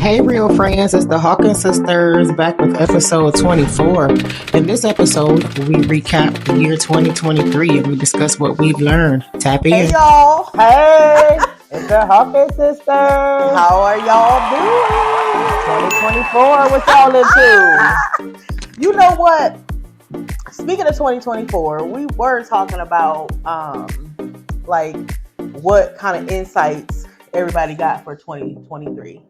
Hey, real friends, it's the Hawkins Sisters back with episode 24. In this episode, we recap the year 2023 and we discuss what we've learned. Tap in. Hey, y'all. Hey, it's the Hawkins Sisters. How are y'all doing? 2024, what y'all into? You know what? Speaking of 2024, we were talking about like what kind of insights everybody got for 2023.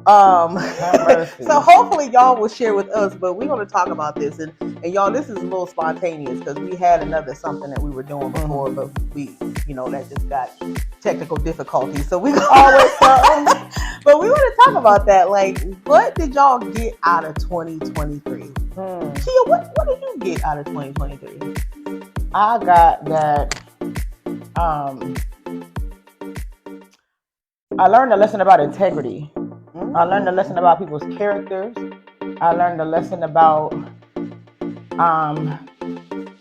So hopefully y'all will share with us, but we're going to talk about this and y'all, this is a little spontaneous because we had another something that we were doing before, but we, that just got technical difficulties. So we always but we want to talk about that. Like, what did y'all get out of 2023? Kia, what did you get out of 2023? I got that. I learned a lesson about integrity. I learned a lesson about people's characters. I learned a lesson about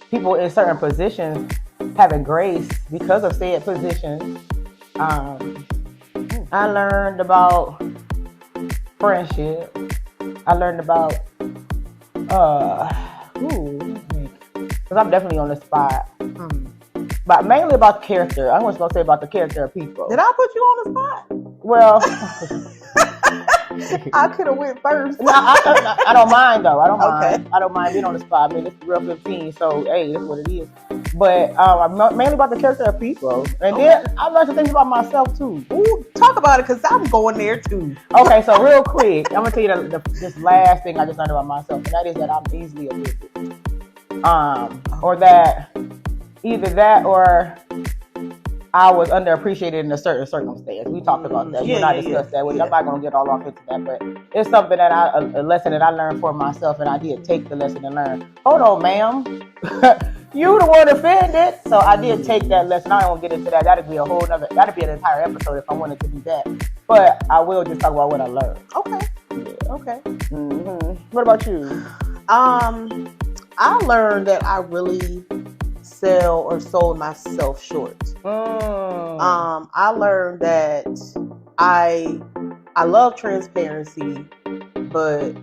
people in certain positions having grace because of said positions. I learned about friendship. I learned about because I'm definitely on the spot. But mainly about character. I was going to say about the character of people. Did I put you on the spot? Well, I could have went first. No, I don't mind though. I don't mind. Okay. I don't mind being on the spot. I mean, it's Real 15, so hey, that's what it is. But mainly about the character of people, and then I learned some things about myself too. Ooh, talk about it, cause I'm going there too. Okay, so real quick, I'm gonna tell you this last thing I just learned about myself, and that is that I'm easily offended. Or that either that or I was underappreciated in a certain circumstance. We talked about that. When I discussed that. I'm not going to get all off into that, but it's something that a lesson that I learned for myself, and I did take the lesson and learn. Hold on, ma'am. You the one offended. So I did take that lesson. I don't want to get into that. That'd be an entire episode if I wanted to do that. But I will just talk about what I learned. Okay. Yeah. Okay. Mm-hmm. What about you? I learned that I really sold myself short. I learned that I love transparency, but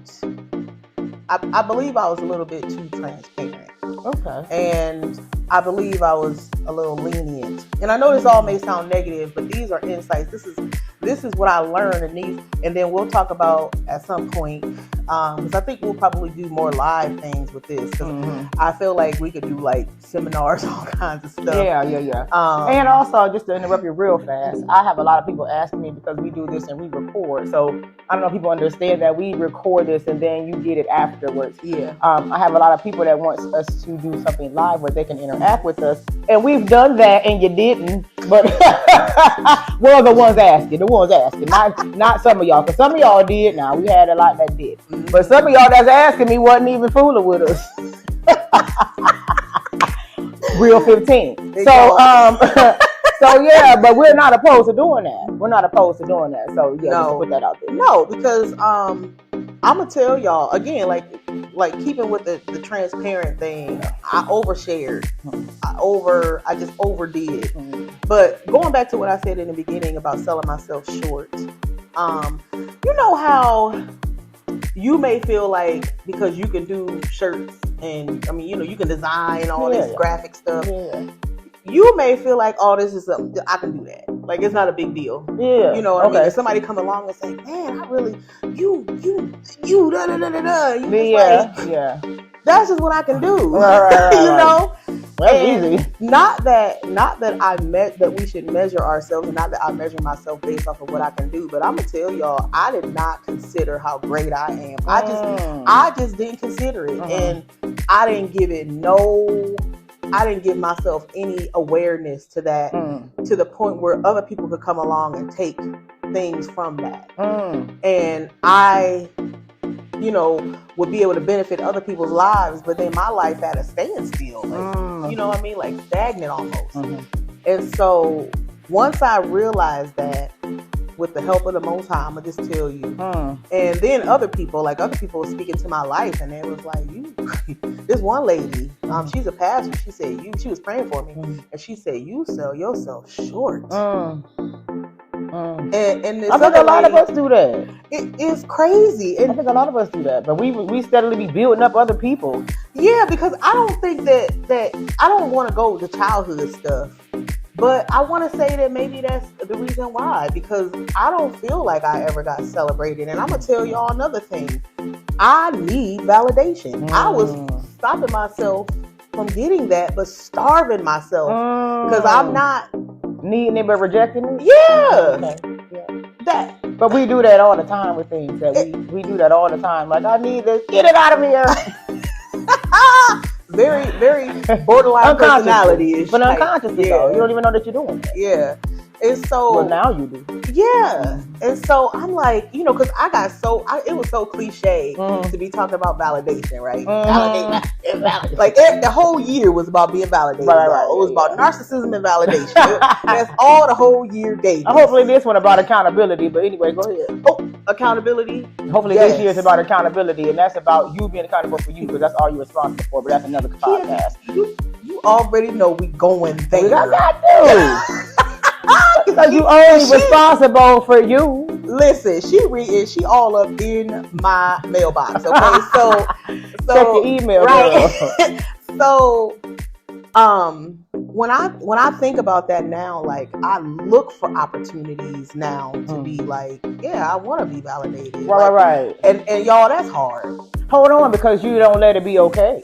I believe I was a little bit too transparent. Okay. And I believe I was a little lenient. And I know this all may sound negative, but these are insights. This is what I learned, and then we'll talk about at some point, because I think we'll probably do more live things with this. Because I feel like we could do like seminars, all kinds of stuff. Yeah. And also, just to interrupt you real fast, I have a lot of people asking me because we do this and we record. So I don't know if people understand that we record this and then you get it afterwards. Yeah. I have a lot of people that want us to do something live where they can interact with us, and we've done that, and you didn't. But well, the ones asking, not some of y'all, because some of y'all did. Now we had a lot that did, but some of y'all that's asking me wasn't even fooling with us. Real 15. So yeah, but we're not opposed to doing that. So yeah, just to put that out there. No, because I'm gonna tell y'all again, like keeping with the transparent thing, I overshared. I just overdid. But going back to what I said in the beginning about selling myself short, you know how you may feel like because you can do shirts and you can design all this graphic stuff. Yeah. You may feel like, oh, this is something I can do that. Like it's not a big deal. Yeah. You know what I mean? If somebody come along and say, man, I really you da da da da da. Yeah. That's just what I can do. Right. You know? That's easy. Not that that we should measure ourselves, and not that I measure myself based off of what I can do, but I'm gonna tell y'all, I did not consider how great I am. I just didn't consider it, and I didn't give myself any awareness to that, to the point where other people could come along and take things from that. And I, would be able to benefit other people's lives, but then my life at a standstill. Like, you know what I mean? Like stagnant almost. And so once I realized that, with the help of the Most High, I'm gonna just tell you. And then other people were speaking to my life, and it was like, this one lady, she's a pastor. She said, she was praying for me, and she said, you sell yourself short. And I think a lot of us do that. It is crazy. I think a lot of us do that, but we steadily be building up other people. Yeah, because I don't think that I don't want to go to childhood stuff, but I want to say that maybe that's the reason why, because I don't feel like I ever got celebrated. And I'm gonna tell y'all another thing. I need validation. I was stopping myself from getting that, but starving myself because I'm not needing it but rejecting it. Yeah, that. But we do that all the time with things that we do that all the time. Like, I need this, get it out of here. Very, very borderline personality-ish. But unconsciously, though. You don't even know that you're doing that. Yeah. And so, well, now you do. Yeah. And so I'm like, because I got it was so cliche to be talking about validation, right? Validate. Like the whole year was about being validated. Right. It was about narcissism and validation. That's all the whole year gave. Hopefully this one about accountability. But anyway, go ahead. Oh, accountability. Hopefully this year is about accountability, and that's about you being accountable for you, because that's all you're responsible for. But that's another podcast. You already know we going there. I got to. Because you only responsible for you. Listen, she all up in my mailbox. Okay, so check your email, right? So, when I think about that now, like, I look for opportunities now to be like, yeah, I want to be validated. Right. And y'all, that's hard. Hold on, because you don't let it be okay.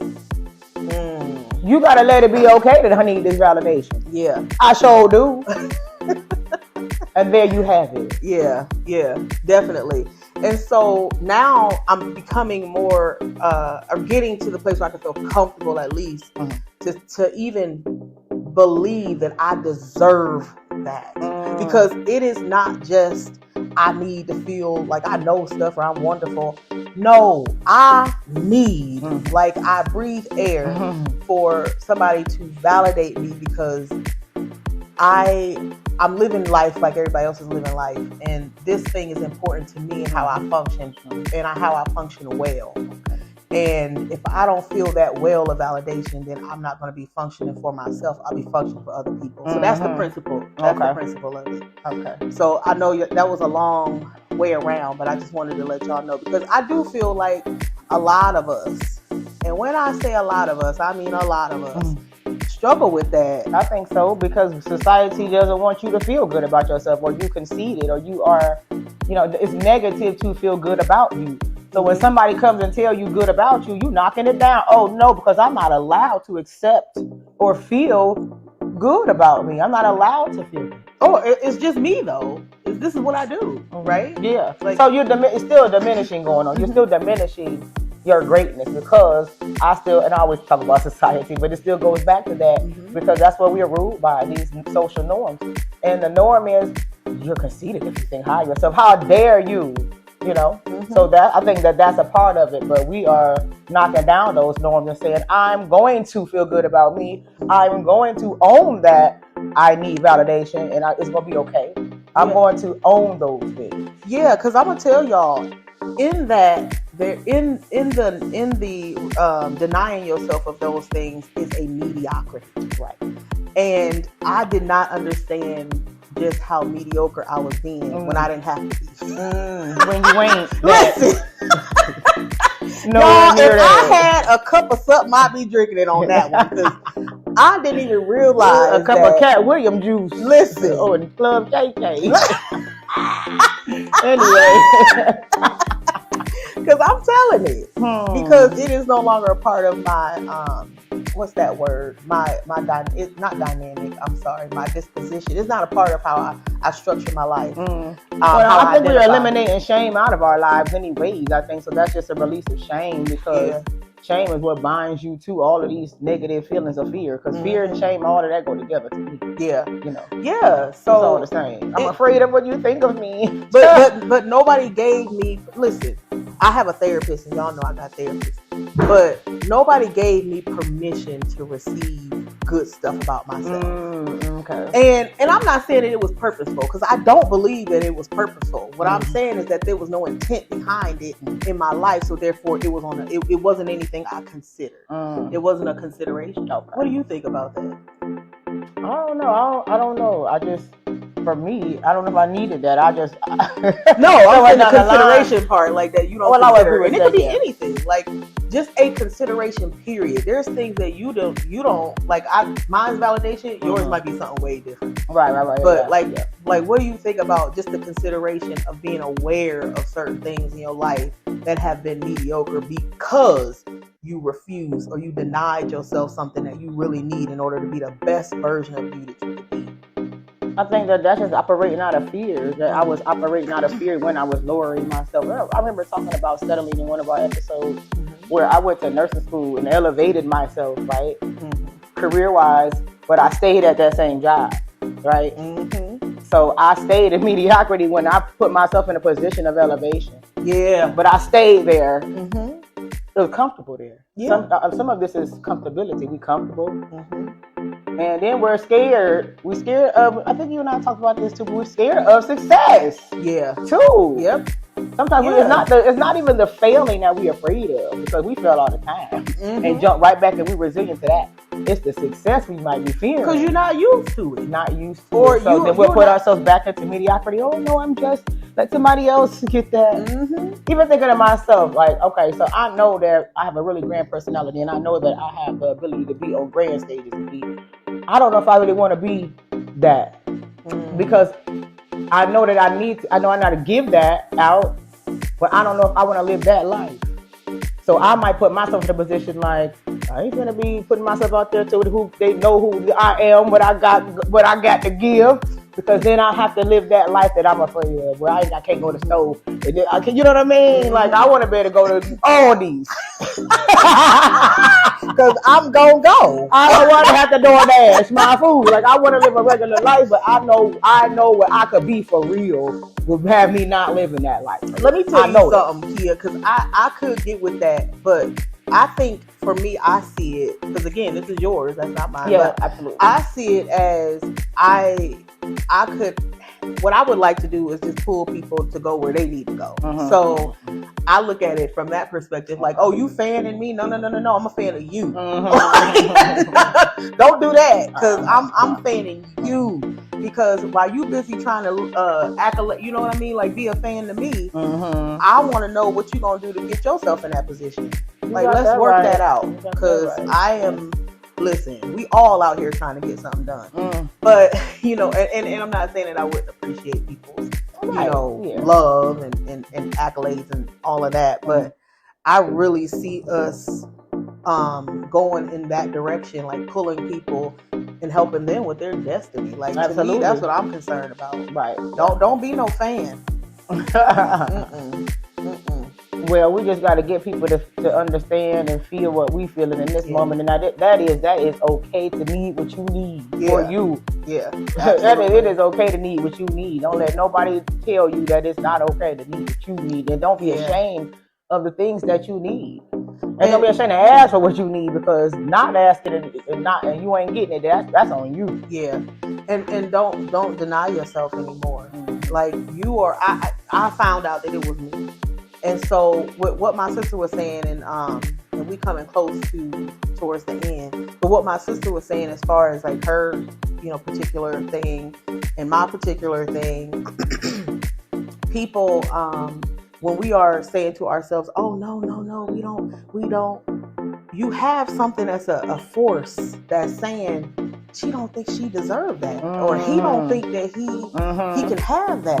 You gotta let it be okay that I need this validation. Yeah, I sure do. And there you have it. Yeah, definitely. And so now I'm becoming more, or getting to the place where I can feel comfortable, at least, to even believe that I deserve that. Because it is not just I need to feel like I know stuff or I'm wonderful. No, I need, like, I breathe air for somebody to validate me, because I'm living life like everybody else is living life, and this thing is important to me and how I function, and how I function well. And if I don't feel that well of validation, then I'm not going to be functioning for myself. I'll be functioning for other people. So that's the principle. That's the principle of it. Okay. So I know that was a long way around, but I just wanted to let y'all know, because I do feel like a lot of us, and when I say a lot of us, I mean a lot of us, struggle with that. I think so, because society doesn't want you to feel good about yourself, or you conceited, or you are, it's negative to feel good about you. So when somebody comes and tell you good about you, you knocking it down. Oh no, because I'm not allowed to accept or feel good about me. I'm not allowed to feel good. Oh, it's just me though. This is what I do, right? Yeah. Like, so it's still diminishing going on. You're still diminishing your greatness, because I always talk about society, but it still goes back to that, because that's what we are ruled by, these social norms. And the norm is you're conceited if you think high of yourself. How dare you? So that, I think that's a part of it, but we are knocking down those norms and saying, I'm going to feel good about me. I'm going to own that I need validation, and it's going to be okay. I'm going to own those things. Yeah, because I'm going to tell y'all, in that, in the denying yourself of those things is a mediocrity. Right. And I did not understand just how mediocre I was being when I didn't have to be. When you ain't. Listen. Y'all, if I had a cup of something, I'd be drinking it on that one, because I didn't even realize a cup of Cat William juice. Listen. Oh, and Club KK. Anyway. Because I'm telling it. Because it is no longer a part of my, what's that word? It's not dynamic. I'm sorry. My disposition. It's not a part of how I structure my life. I think we're eliminating shame out of our lives anyways. I think so. That's just a release of shame, because shame is what binds you to all of these negative feelings of fear. Because fear and shame, all of that go together to me. Yeah. Yeah. So it's all the same. I'm afraid of what you think of me. But nobody gave me. Listen, I have a therapist, and y'all know I got therapists. But nobody gave me permission to receive good stuff about myself. Okay. And I'm not saying that it was purposeful, because I don't believe that it was purposeful. What I'm saying is that there was no intent behind it in my life, so therefore it wasn't anything I considered. It wasn't a consideration. Okay. What do you think about that? I don't know. I don't know. for me, I don't know if I needed that. I just no, I'm saying the consideration part, like that you don't consider, and it could be anything, like just a consideration. Period. There's things that you don't like. Mine's validation. Yours might be something way different. Right. But like, what do you think about just the consideration of being aware of certain things in your life that have been mediocre because you refuse or you denied yourself something that you really need in order to be the best version of you that you could be? I think that's just operating out of fear. That I was operating out of fear when I was lowering myself. I remember talking about settling in one of our episodes where I went to nursing school and elevated myself, right? Career-wise, but I stayed at that same job, right? So I stayed in mediocrity when I put myself in a position of elevation. Yeah. But I stayed there. It was comfortable there. Yeah. Some of this is comfortability. We comfortable. And then we're scared. We're scared of, I think you and I talked about this too, but we're scared of success. Yeah. Too. Yep. Sometimes it's not even the failing that we're afraid of, because we fail all the time and jump right back and we're resilient to that. It's the success we might be fearing. Because you're not used to it. Not used to it. So then we'll put ourselves back into mediocrity. Oh no, I'm just, let somebody else get that. Even thinking of myself, like, okay, so I know that I have a really grand personality and I know that I have the ability to be on grand stages and be. I don't know if I really want to be that because I know that I know I know how to give that out, but I don't know if I want to live that life. So I might put myself in a position like, I ain't gonna be putting myself out there to who they know who I am, what I got to give, because then I have to live that life that I'm afraid of, where I can't go to the stove. You know what I mean? Like, I want to be able to go to all these. Because I'm going to go. I don't want to have to DoorDash my food. Like, I want to live a regular life, but I know what I could be for real would have me not living that life. Let me tell you something, Kia, because I could get with that, but I think for me, I see it, because again, this is yours, that's not mine. Yeah, absolutely. I see it as what I would like to do is just pull people to go where they need to go. So I look at it from that perspective, like, oh, you fanning me? No, I'm a fan of you. Don't do that, because I'm fanning you. Because while you busy trying to accolade, you know what I mean, like be a fan to me, I want to know what you're gonna do to get yourself in that position. Like, let's work that out, because I am. Listen, we all out here trying to get something done. But, you know, and I'm not saying that I wouldn't appreciate people's, love and accolades and all of that. But I really see us going in that direction, like pulling people and helping them with their destiny. Like, to me, that's what I'm concerned about. Right. Don't be no fan. Well, we just got to get people to understand and feel what we feeling in this moment, and that is okay to need what you need for you. Yeah, it is okay to need what you need. Don't let nobody tell you that it's not okay to need what you need, and don't be ashamed of the things that you need. And don't be ashamed to ask for what you need, because not asking and you ain't getting it, that's on you. Yeah, and don't deny yourself anymore. Like, you are. I found out that it was me. And so what my sister was saying, and we coming close towards the end, but what my sister was saying as far as like her, particular thing and my particular thing, people, when we are saying to ourselves, oh, no, we don't, you have something that's a force that's saying, she don't think she deserved that, or he don't think that he can have that.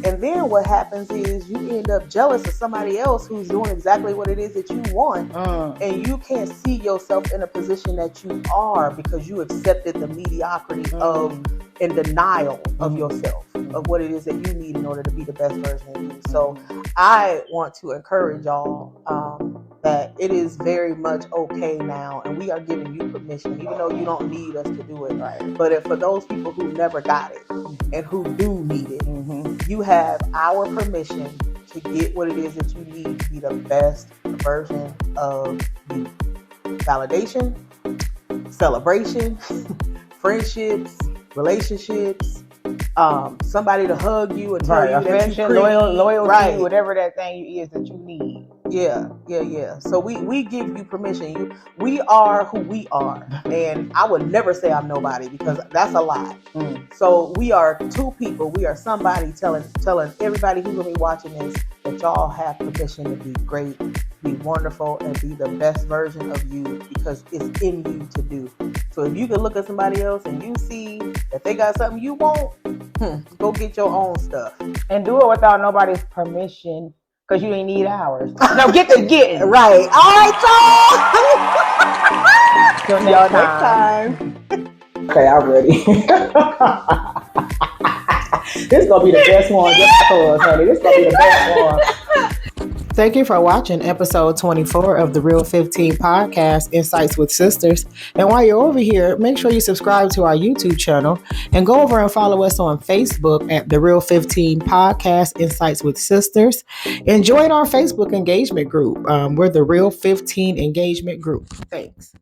And then what happens is you end up jealous of somebody else who's doing exactly what it is that you want, and you can't see yourself in a position that you are because you accepted the mediocrity of and denial of yourself, of what it is that you need in order to be the best version of you. So I want to encourage y'all that it is very much okay now, and we are giving you permission, even though you don't need us to do it. Right. But for those people who never got it and who do need it, you have our permission to get what it is that you need to be the best version of you. Validation, celebration, friendships, relationships, somebody to hug you and tell you that you're pretty, loyalty, whatever that thing is that you need. Yeah. So we give you permission. We are who we are, and I would never say I'm nobody because that's a lie. So we are two people. We are somebody telling everybody who's gonna be watching this that y'all have permission to be great, be wonderful, and be the best version of you because it's in you to do. So if you can look at somebody else and you see that they got something you want, go get your own stuff and do it without nobody's permission. Because you ain't need ours. No, get the getting. Right. All right, y'all. Till next time. Okay, I'm ready. This is going to be the best one. Just because, honey. This is going to be the best one. Thank you for watching episode 24 of the Real15 Podcast, Insights with Sisters. And while you're over here, make sure you subscribe to our YouTube channel and go over and follow us on Facebook at the Real15 Podcast, Insights with Sisters. And join our Facebook engagement group. We're the Real15 Engagement Group. Thanks.